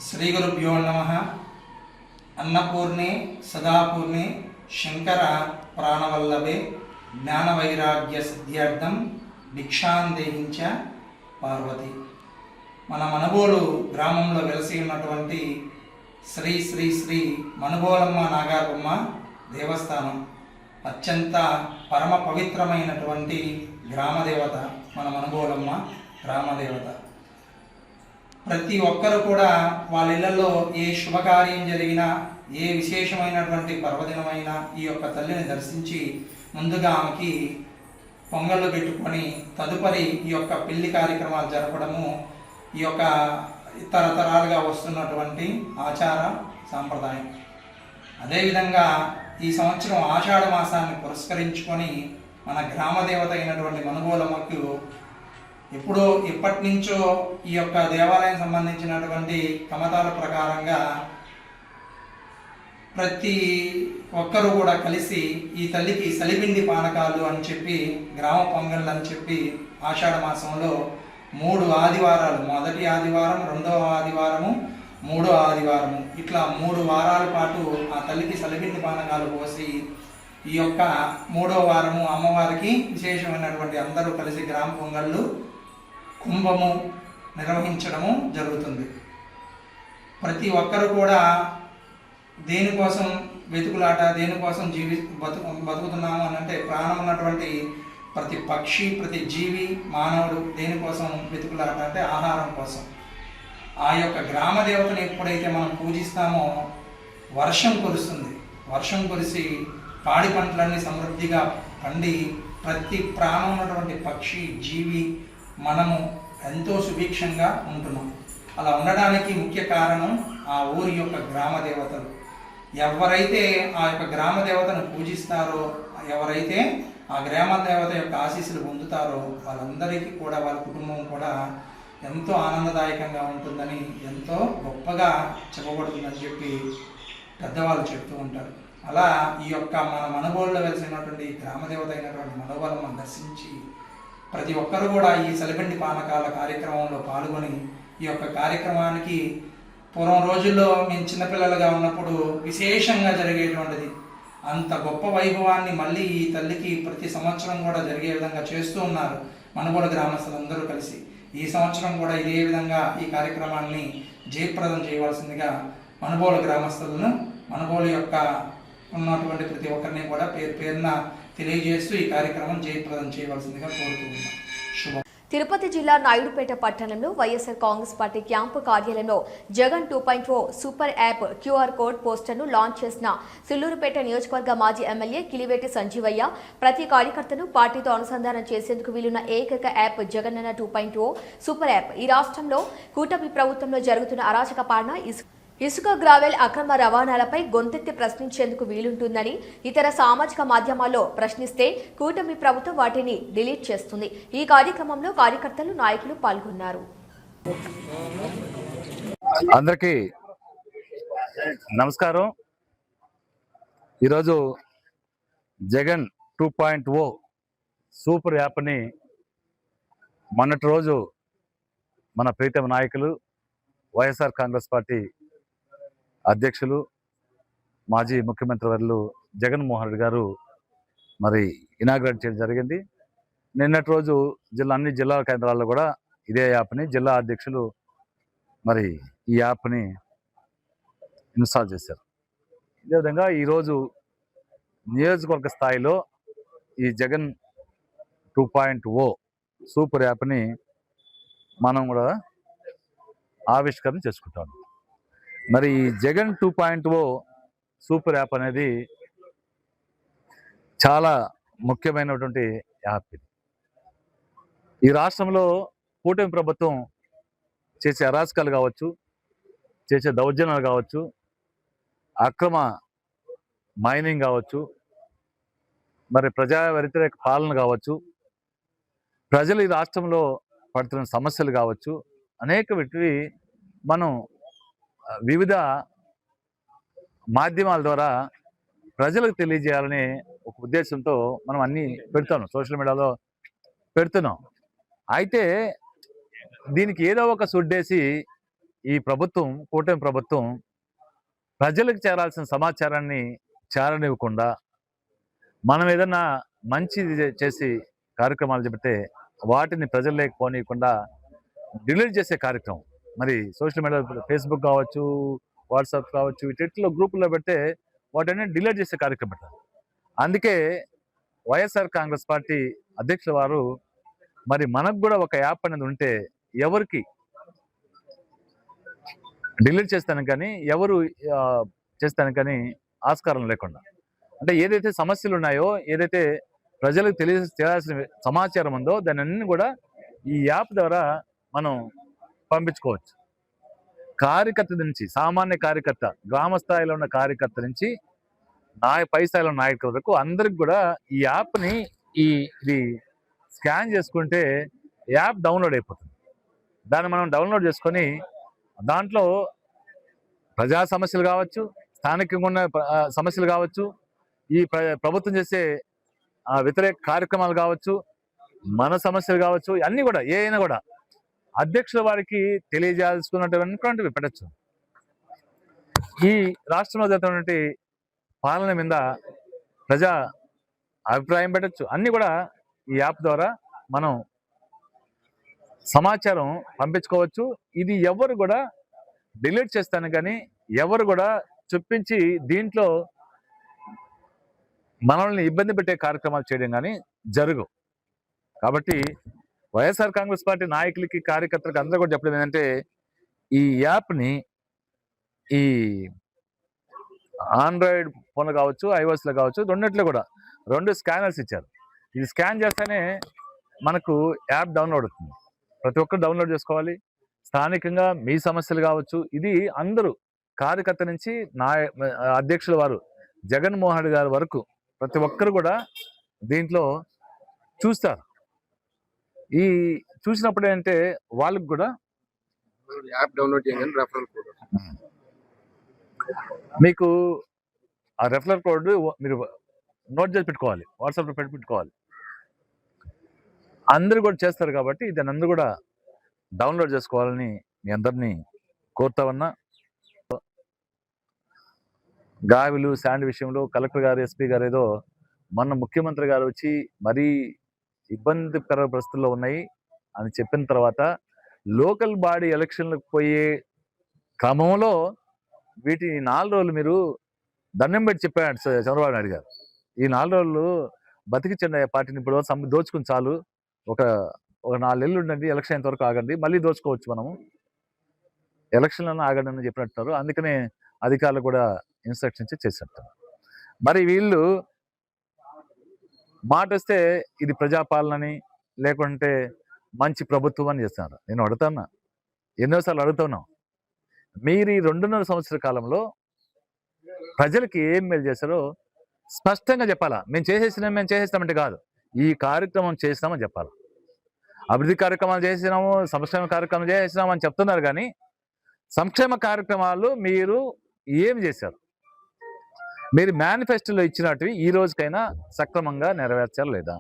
శ్రీ గురుభ్యో నమః. అన్నపూర్ణే సదాపూర్ణే శంకర ప్రాణవల్లభే జ్ఞానవైరాగ్య సిద్ధ్యార్థం భిక్షాందేహించ పార్వతి. మన మణబోలు గ్రామంలో వెలసి ఉన్నటువంటి శ్రీ శ్రీ శ్రీ మణబోలమ్మ నాగారమ్మ దేవస్థానం అత్యంత పరమ పవిత్రమైనటువంటి గ్రామదేవత మన మణబోలమ్మ గ్రామదేవత. ప్రతి ఒక్కరు కూడా వాళ్ళ ఇళ్లలో ఏ శుభకార్యం జరిగినా, ఏ విశేషమైనటువంటి పర్వదినమైనా ఈ యొక్క తల్లిని దర్శించి ముందుగా ఆమెకి పొంగళ్ళు పెట్టుకొని తదుపరి ఈ యొక్క పెళ్లి కార్యక్రమాలు జరపడము ఈ యొక్క తరతరాలుగా వస్తున్నటువంటి ఆచార సాంప్రదాయం. అదేవిధంగా ఈ సంవత్సరం ఆషాఢ మాసాన్ని పురస్కరించుకొని మన గ్రామదేవత అయినటువంటి మణబోలమ్మకు ఎప్పటి నుంచో ఈ యొక్క దేవాలయం సంబంధించినటువంటి కమతాల ప్రకారంగా ప్రతి ఒక్కరూ కూడా కలిసి ఈ తల్లికి సలిపిండి పానకాలు అని చెప్పి, గ్రామ పొంగళ్ళు అని చెప్పి ఆషాఢ మాసంలో 3 ఆదివారాలు, మొదటి ఆదివారం, రెండవ ఆదివారము, 3వ ఆదివారము, ఇట్లా 3 వారాల పాటు ఆ తల్లికి సలిపిండి పానకాలు పోసి ఈ యొక్క 3వ వారము అమ్మవారికి విశేషమైనటువంటి అందరూ కలిసి గ్రామ పొంగళ్ళు కుంభము నిర్వహించడము జరుగుతుంది. ప్రతి ఒక్కరు కూడా దేనికోసం వెతుకులాట, దేనికోసం బతుకుతున్నాము అని అంటే ప్రాణం ఉన్నటువంటి ప్రతి పక్షి, ప్రతి జీవి, మానవుడు దేనికోసం వెతుకులాట అంటే ఆహారం కోసం. ఆ యొక్క గ్రామ దేవతను ఎప్పుడైతే మనం పూజిస్తామో వర్షం కురుస్తుంది. వర్షం కురిసి పాడి పంటలన్నీ సమృద్ధిగా పండి ప్రతి ప్రాణం ఉన్నటువంటి పక్షి, జీవి, మనము ఎంతో సుభిక్షంగా ఉంటున్నాం. అలా ఉండడానికి ముఖ్య కారణం ఆ ఊరి యొక్క గ్రామ దేవతలు. ఎవరైతే ఆ యొక్క గ్రామ దేవతను పూజిస్తారో, ఎవరైతే ఆ గ్రామ దేవత యొక్క ఆశీస్సులు పొందుతారో వాళ్ళందరికీ కూడా, వాళ్ళ కుటుంబం కూడా ఎంతో ఆనందదాయకంగా ఉంటుందని, ఎంతో గొప్పగా చెప్పబడుతుందని చెప్పి పెద్దవాళ్ళు చెప్తూ ఉంటారు. అలా ఈ యొక్క మన మణబోలులో వెలిసినటువంటి గ్రామదేవత అయినటువంటి మణబోలమ్మను దర్శించి ప్రతి ఒక్కరు కూడా ఈ సలిపిండి పానకాల కార్యక్రమంలో పాల్గొని ఈ యొక్క కార్యక్రమానికి పూర్వం రోజుల్లో మేము చిన్నపిల్లలుగా ఉన్నప్పుడు విశేషంగా జరిగేటువంటిది. అంత గొప్ప వైభవాన్ని మళ్ళీ ఈ తల్లికి ప్రతి సంవత్సరం కూడా జరిగే విధంగా చేస్తూ ఉన్నారు మణబోలు గ్రామస్తులందరూ కలిసి. ఈ సంవత్సరం కూడా ఇదే విధంగా ఈ కార్యక్రమాన్ని జయప్రదం చేయవలసిందిగా మణబోలు గ్రామస్తులను, మణబోలు యొక్క ఉన్నటువంటి ప్రతి ఒక్కరిని కూడా పేరున తెలియజేస్తూ ఈ కార్యక్రమం జయప్రదం చేయవలసిందిగా కోరుతున్నాం. శుభం. తిరుపతి జిల్లా నాయుడుపేట పట్టణంలో వైఎస్ఆర్ కాంగ్రెస్ పార్టీ క్యాంపు కార్యాలయంలో Jagan 2.0 super app QR code పోస్టర్ను లాంచ్ చేసిన సిల్లూరుపేట నియోజకవర్గ మాజీ ఎమ్మెల్యే కిలివేటి సంజీవయ్య ప్రతి కార్యకర్తను పార్టీతో అనుసంధానం చేసేందుకు వీలున్న ఏకైక యాప్ జగనన్న 2.0 సూపర్ యాప్. ఈ రాష్ట్రంలో కూటమి ప్రభుత్వంలో జరుగుతున్న అరాచక పాలన, ఇసుక గ్రావెల్ అక్రమ రవాణాలపై గొంతెత్తి ప్రశ్నించేందుకు వీలుంటుందని, ఇతర సామాజిక మాధ్యమాల్లో ప్రశ్నిస్తే కూటమి ప్రభుత్వం వాటిని డిలీట్ చేస్తుంది. ఈ కార్యక్రమంలో కార్యకర్తలు, నాయకులు పాల్గొన్నారు. అందరికీ నమస్కారం. ఈరోజు జగన్ 2.0 సూపర్ యాప్ని మొన్నటి రోజు మన ప్రీతమ నాయకులు వైఎస్ఆర్ కాంగ్రెస్ పార్టీ అధ్యక్షులు మాజీ ముఖ్యమంత్రి వర్యులు జగన్మోహన్ రెడ్డి గారు మరి ఇనాగ్రేట్ చేయడం జరిగింది. నిన్నటి రోజు అన్ని జిల్లా కేంద్రాల్లో కూడా ఇదే యాప్ని జిల్లా అధ్యక్షులు మరి ఈ యాప్ని ఇన్స్టాల్ చేశారు. ఇదే విధంగా ఈరోజు నియోజకవర్గ స్థాయిలో ఈ జగన్ 2.0 సూపర్ యాప్ని మనం కూడా ఆవిష్కరణ చేసుకుంటాం. మరి ఈ జగన్ 2.0 సూపర్ యాప్ అనేది చాలా ముఖ్యమైనటువంటి యాప్. ఇది ఈ రాష్ట్రంలో కూటమి ప్రభుత్వం చేసే అరాచకాలు కావచ్చు, చేసే దౌర్జన్యాలు కావచ్చు, అక్రమ మైనింగ్ కావచ్చు, మరి ప్రజా వ్యతిరేక పాలన కావచ్చు, ప్రజలు ఈ రాష్ట్రంలో పడుతున్న సమస్యలు కావచ్చు, అనేక వీటివి మనం వివిధ మాధ్యమాల ద్వారా ప్రజలకు తెలియజేయాలనే ఒక ఉద్దేశంతో మనం అన్నీ పెడుతున్నాం, సోషల్ మీడియాలో పెడుతున్నాం. అయితే దీనికి ఏదో ఒక సుడ్డేసి ఈ ప్రభుత్వం, కూటమి ప్రభుత్వం ప్రజలకు చేరాల్సిన సమాచారాన్ని చేరనివ్వకుండా, మనం ఏదన్నా మంచి చేసి కార్యక్రమాలు చెబితే వాటిని ప్రజల్లోకి పోనీయకుండా డిలీట్ చేసే కార్యక్రమం. మరి సోషల్ మీడియా, ఫేస్బుక్ కావచ్చు, వాట్సాప్ కావచ్చు, వీటిలో గ్రూపుల్లో పెడితే వాటిని డిలీట్ చేసే కార్యక్రమం పెట్టారు. అందుకే వైఎస్ఆర్ కాంగ్రెస్ పార్టీ అధ్యక్షుల వారు మరి మనకు కూడా ఒక యాప్ అనేది ఉంటే ఎవరికి డిలీట్ చేస్తానికి కానీ, ఎవరు చేస్తానికి కానీ ఆస్కారం లేకుండా, అంటే ఏదైతే సమస్యలు ఉన్నాయో, ఏదైతే ప్రజలకు తెలియాల్సిన సమాచారం ఉందో దాన్ని అన్ని కూడా ఈ యాప్ ద్వారా మనం పంపించుకోవచ్చు. కార్యకర్త నుంచి, సామాన్య కార్యకర్త, గ్రామ స్థాయిలో ఉన్న కార్యకర్త నుంచి పై స్థాయిలో ఉన్న నాయకుల వరకు అందరికి కూడా ఈ యాప్ని ఇది స్కాన్ చేసుకుంటే యాప్ డౌన్లోడ్ అయిపోతుంది. దాన్ని మనం డౌన్లోడ్ చేసుకొని దాంట్లో ప్రజా సమస్యలు కావచ్చు, స్థానికంగా ఉన్న సమస్యలు కావచ్చు, ఈ ప్రభుత్వం చేసే వ్యతిరేక కార్యక్రమాలు కావచ్చు, మన సమస్యలు కావచ్చు, అన్నీ కూడా ఏమైనా కూడా అధ్యక్షుల వారికి తెలియజేయాల్సుకున్నటువంటివి పెట్టచ్చు. ఈ రాష్ట్రంలో జరుగుతున్నటువంటి పాలన మీద ప్రజా అభిప్రాయం పెట్టచ్చు. అన్నీ కూడా ఈ యాప్ ద్వారా మనం సమాచారం పంపించుకోవచ్చు. ఇది ఎవరు కూడా డిలీట్ చేస్తాను కానీ, ఎవరు కూడా చూపించి దీంట్లో మనల్ని ఇబ్బంది పెట్టే కార్యక్రమాలు చేయడం కానీ జరుగు. కాబట్టి వైఎస్ఆర్ కాంగ్రెస్ పార్టీ నాయకులకి, కార్యకర్తలకు అందరూ కూడా చెప్పడం ఏంటంటే, ఈ యాప్ని ఈ ఆండ్రాయిడ్ ఫోన్లు కావచ్చు, ఐఓఎస్లో కావచ్చు, రెండిట్లో కూడా 2 స్కానర్స్ ఇచ్చారు. ఇది స్కాన్ చేస్తేనే మనకు యాప్ డౌన్లోడ్ అవుతుంది. ప్రతి ఒక్కరు డౌన్లోడ్ చేసుకోవాలి. స్థానికంగా మీ సమస్యలు కావచ్చు, ఇది అందరూ కార్యకర్త నుంచి అధ్యక్షుల వారు జగన్మోహన్ రెడ్డి గారి వరకు ప్రతి ఒక్కరు కూడా దీంట్లో చూస్తారు. ఈ చూసినప్పుడు ఏంటంటే వాళ్ళకి కూడా యాప్ డౌన్లోడ్ చేయగానే రెఫరల్ కోడ్ మీకు ఆ రెఫరల్ కోడ్ మీరు నోట్ చేసి పెట్టుకోవాలి, వాట్సాప్లో పెట్టుకోవాలి. అందరూ కూడా చేస్తారు కాబట్టి దాన్ని అందరూ కూడా డౌన్లోడ్ చేసుకోవాలని మీ అందరినీ కోరుతా ఉన్నా. గావిలు శాండ్ విషయంలో కలెక్టర్ గారు, ఎస్పీ గారు ఏదో మొన్న ముఖ్యమంత్రి గారు వచ్చి మరీ ఇబ్బందికర పరిస్థితుల్లో ఉన్నాయి అని చెప్పిన తర్వాత లోకల్ బాడీ ఎలక్షన్లకు పోయే క్రమంలో వీటిని 4 రోజులు మీరు దండం పెట్టి చెప్పాడు చంద్రబాబు నాయుడు గారు. ఈ 4 రోజులు బతికించండి పార్టీని, ఇప్పుడు దోచుకుని చాలు, ఒక 4 నెలలు ఉండండి, ఎలక్షన్ అయినంత వరకు ఆగండి, మళ్ళీ దోచుకోవచ్చు, మనము ఎలక్షన్లను ఆగండి అని చెప్పినట్టున్నారు. అందుకనే అధికారులు కూడా ఇన్స్ట్రక్షన్స్ చేసినట్టు. మరి వీళ్ళు మాట వస్తే ఇది ప్రజాపాలనని, లేకుంటే మంచి ప్రభుత్వం అని చేస్తున్నారు. నేను అడుగుతున్నా, ఎన్నోసార్లు అడుగుతున్నాం, మీరు ఈ 2.5 సంవత్సరాల కాలంలో ప్రజలకి ఏం మేలు చేశారో స్పష్టంగా చెప్పాలా. మేము చేసేసినామంటే కాదు, ఈ కార్యక్రమం చేసినామని చెప్పాలి. అభివృద్ధి కార్యక్రమాలు చేసినాము, సంక్షేమ కార్యక్రమాలు చేసినాము అని చెప్తున్నారు కానీ సంక్షేమ కార్యక్రమాలు మీరు ఏం చేశారు? మీరు మేనిఫెస్టోలో ఇచ్చినట్టు ఈ రోజుకైనా సక్రమంగా నెరవేర్చాలి లేదా?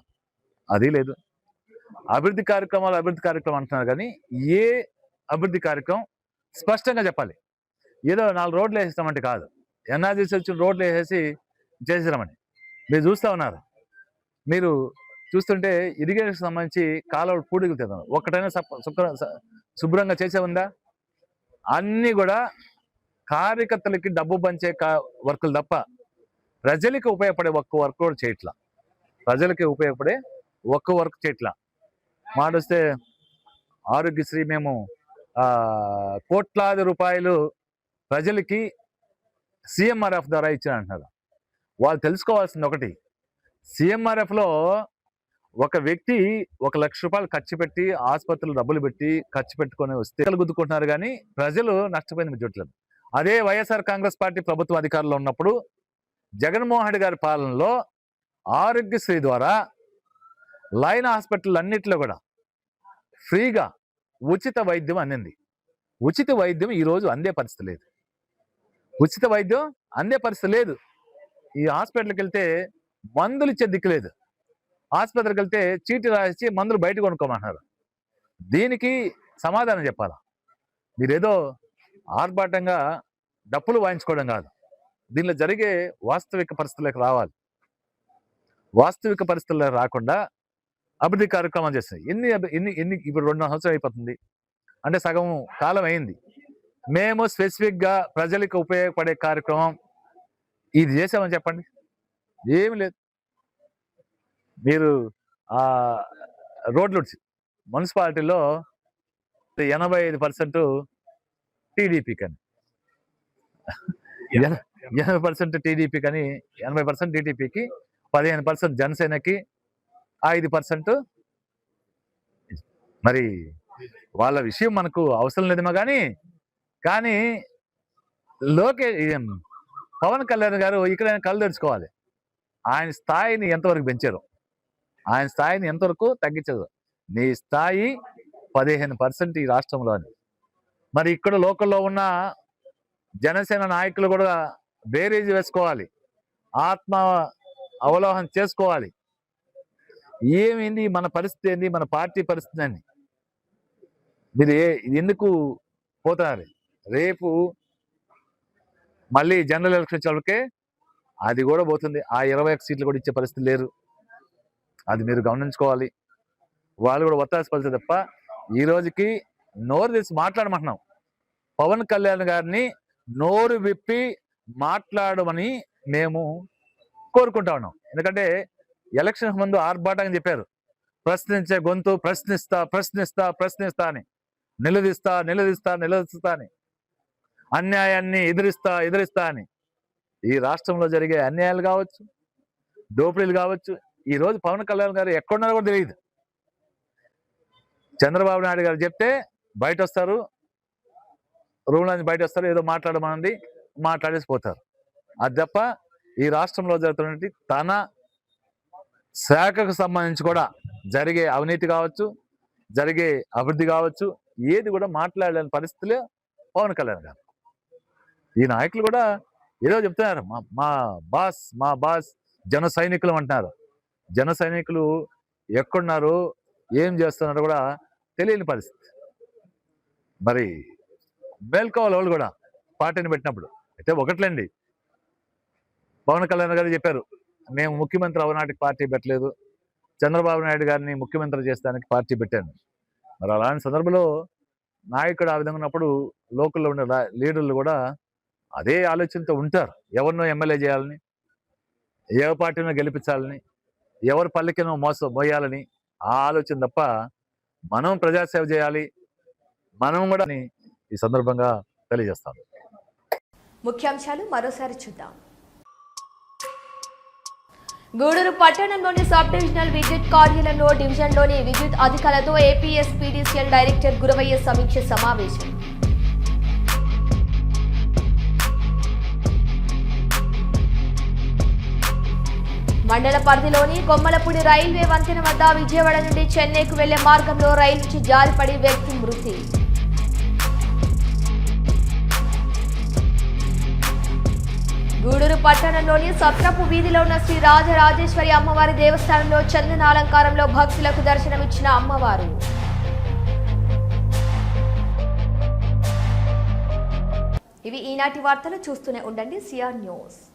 అది లేదు. అభివృద్ధి కార్యక్రమాలు అంటున్నారు కానీ ఏ అభివృద్ధి కార్యక్రమం స్పష్టంగా చెప్పాలి. ఏదో 4 రోడ్లు వేసినామంటే కాదు, ఎన్ఆర్జీసీ వచ్చిన రోడ్లు వేసేసి చేసిరమని మీరు చూస్తూ ఉన్నారు. మీరు చూస్తుంటే ఇరిగేషన్ సంబంధించి కాలువలు పూడికలు తిన్నాం, ఒక్కటైనా శుభ్రంగా చేసే ఉందా? అన్నీ కూడా కార్యకర్తలకి డబ్బు పంచే వర్కులు తప్ప ప్రజలకి ఉపయోగపడే ఒక్క వర్క్ కూడా చేయట్లా. ప్రజలకి ఉపయోగపడే ఒక్క వర్క్ చేయట్లా. మాటొస్తే ఆరోగ్యశ్రీ మేము కోట్లాది రూపాయలు ప్రజలకి CMRF ద్వారా ఇచ్చిన అంటున్నారు. వాళ్ళు తెలుసుకోవాల్సింది ఒకటి, CMRFలో ఒక వ్యక్తి 1 లక్ష రూపాయలు ఖర్చు పెట్టి ఆసుపత్రులు డబ్బులు పెట్టి ఖర్చు పెట్టుకొని వస్తే గుద్దుకుంటున్నారు, కానీ ప్రజలు నష్టపోయింది చూడలేదు. అదే వైఎస్ఆర్ కాంగ్రెస్ పార్టీ ప్రభుత్వం అధికారంలో ఉన్నప్పుడు జగన్మోహన్ రెడ్డి గారి పాలనలో ఆరోగ్యశ్రీ ద్వారా లైన్ హాస్పిటల్ అన్నింటిలో కూడా ఫ్రీగా ఉచిత వైద్యం అందింది. ఉచిత వైద్యం ఈరోజు అందే పరిస్థితి లేదు. ఉచిత వైద్యం అందే పరిస్థితి లేదు. ఈ హాస్పిటల్కి వెళ్తే మందులు ఇచ్చే దిక్కు లేదు. ఆసుపత్రికి వెళ్తే చీటీ రాసి మందులు బయట కొనుక్కోమంటున్నారు. దీనికి సమాధానం చెప్పాలా? మీరేదో ఆర్భాటంగా డప్పులు వాయించుకోవడం కాదు, దీనిలో జరిగే వాస్తవిక పరిస్థితులకు రావాలి. వాస్తవిక పరిస్థితుల్లో రాకుండా అభివృద్ధి కార్యక్రమాలు చేస్తాయి. ఎన్ని ఇప్పుడు 2 సంవత్సరాలు అయిపోతుంది అంటే సగం కాలం అయింది. మేము స్పెసిఫిక్గా ప్రజలకు ఉపయోగపడే కార్యక్రమం ఇది చేసామని చెప్పండి, ఏమి లేదు. మీరు రోడ్లు మున్సిపాలిటీలో 85% టీడీపీ కానీ 80% టీడీపీ కానీ 80% టీడీపీకి 15% జనసేనకి 5%. మరి వాళ్ళ విషయం మనకు అవసరం లేదేమో కానీ పవన్ కళ్యాణ్ గారు ఇక్కడ కళ్ళు తెరుచుకోవాలి. ఆయన స్థాయిని ఎంతవరకు పెంచారు, ఆయన స్థాయిని ఎంతవరకు తగ్గించదు. నీ స్థాయి 15% ఈ రాష్ట్రంలోని. మరి ఇక్కడ లోకల్లో ఉన్న జనసేన నాయకులు కూడా బేరీజ్ వేసుకోవాలి, ఆత్మ అవలోహన చేసుకోవాలి. ఏమైంది మన పరిస్థితి, ఏంది మన పార్టీ పరిస్థితి అని. మీరు ఎందుకు పోతున్నారు? రేపు మళ్ళీ జనరల్ ఎలక్షన్ వచ్చే అది కూడా పోతుంది. ఆ 21 సీట్లు కూడా ఇచ్చే పరిస్థితి లేరు. అది మీరు గమనించుకోవాలి. వాళ్ళు కూడా ఒత్తాల్సిన పరిస్థితి తప్ప ఈ రోజుకి నోరు తెచ్చి మాట్లాడమంటున్నాం. పవన్ కళ్యాణ్ గారిని నోరు విప్పి మాట్లాడమని మేము కోరుకుంటా ఉన్నాం. ఎందుకంటే ఎలక్షన్ ముందు ఆర్భాటంగా చెప్పారు, ప్రశ్నించే గొంతు ప్రశ్నిస్తా అని, నిలదీస్తా అని, అన్యాయాన్ని ఎదిరిస్తా అని. ఈ రాష్ట్రంలో జరిగే అన్యాయాలు కావచ్చు, దోపిడీలు కావచ్చు, ఈ రోజు పవన్ కళ్యాణ్ గారు ఎక్కడున్నారో కూడా తెలియదు. చంద్రబాబు నాయుడు గారు చెప్తే బయట వస్తారు, రూమ్ నుంచి బయట వస్తారు, ఏదో మాట్లాడమనండి, మాట్లాడేసి పోతారు. అది తప్ప ఈ రాష్ట్రంలో జరుగుతున్నటువంటి తన శాఖకు సంబంధించి కూడా జరిగే అవినీతి కావచ్చు, జరిగే అభివృద్ధి కావచ్చు, ఏది కూడా మాట్లాడలేని పరిస్థితులే పవన్ కళ్యాణ్ గారు. ఈ నాయకులు కూడా ఏదో చెప్తున్నారు, మా బాస్ జన సైనికులు అంటున్నారు. జన సైనికులు ఎక్కడున్నారు, ఏం చేస్తున్నారు కూడా తెలియని పరిస్థితి. మరి మేల్కోవాలి వాళ్ళు కూడా పార్టీని పెట్టినప్పుడు. అయితే ఒకట్లేండి, పవన్ కళ్యాణ్ గారు చెప్పారు, మేము ముఖ్యమంత్రి అవనాటికి పార్టీ పెట్టలేదు, చంద్రబాబు నాయుడు గారిని ముఖ్యమంత్రి చేసేదానికి పార్టీ పెట్టాను. మరి అలాంటి సందర్భంలో నాయకుడు ఆ విధంగా ఉన్నప్పుడు లోకల్లో ఉండే లీడర్లు కూడా అదే ఆలోచనతో ఉంటారు. ఎవరినో ఎమ్మెల్యే చేయాలని, ఏ పార్టీనో గెలిపించాలని, ఎవరి పల్లెకినో మోయాలని ఆ ఆలోచన తప్ప మనం ప్రజాసేవ చేయాలి, మనం కూడా ఈ సందర్భంగా తెలియజేస్తాను. ముఖ్యాంశాలు మరోసారి చూద్దాం. గూడూరు పట్టణంలోని సబ్ డివిజనల్ విద్యుత్ కార్యాలయంలో డివిజన్లోని విద్యుత్ అధికారులతో ఏపీఎస్పీడీసీఎల్ డైరెక్టర్ గురవయ్య సమీక్ష సమావేశం. మండల పరిధిలోని కొమ్మలపూడి రైల్వే వంతెన వద్ద విజయవాడ నుండి చెన్నైకు వెళ్లే మార్గంలో రైలు నుంచి జారిపడి వ్యక్తి మృతి. గూడూరు పట్టణంలోని సత్రపు వీధిలో ఉన్న శ్రీ రాజరాజేశ్వరి అమ్మవారి దేవస్థానంలో చందన అలంకారంలో భక్తులకు దర్శనమిచ్చిన అమ్మవారు. ఇవి ఈనాటి వార్తలు. చూస్తూనే ఉండండి సిఆర్ న్యూస్.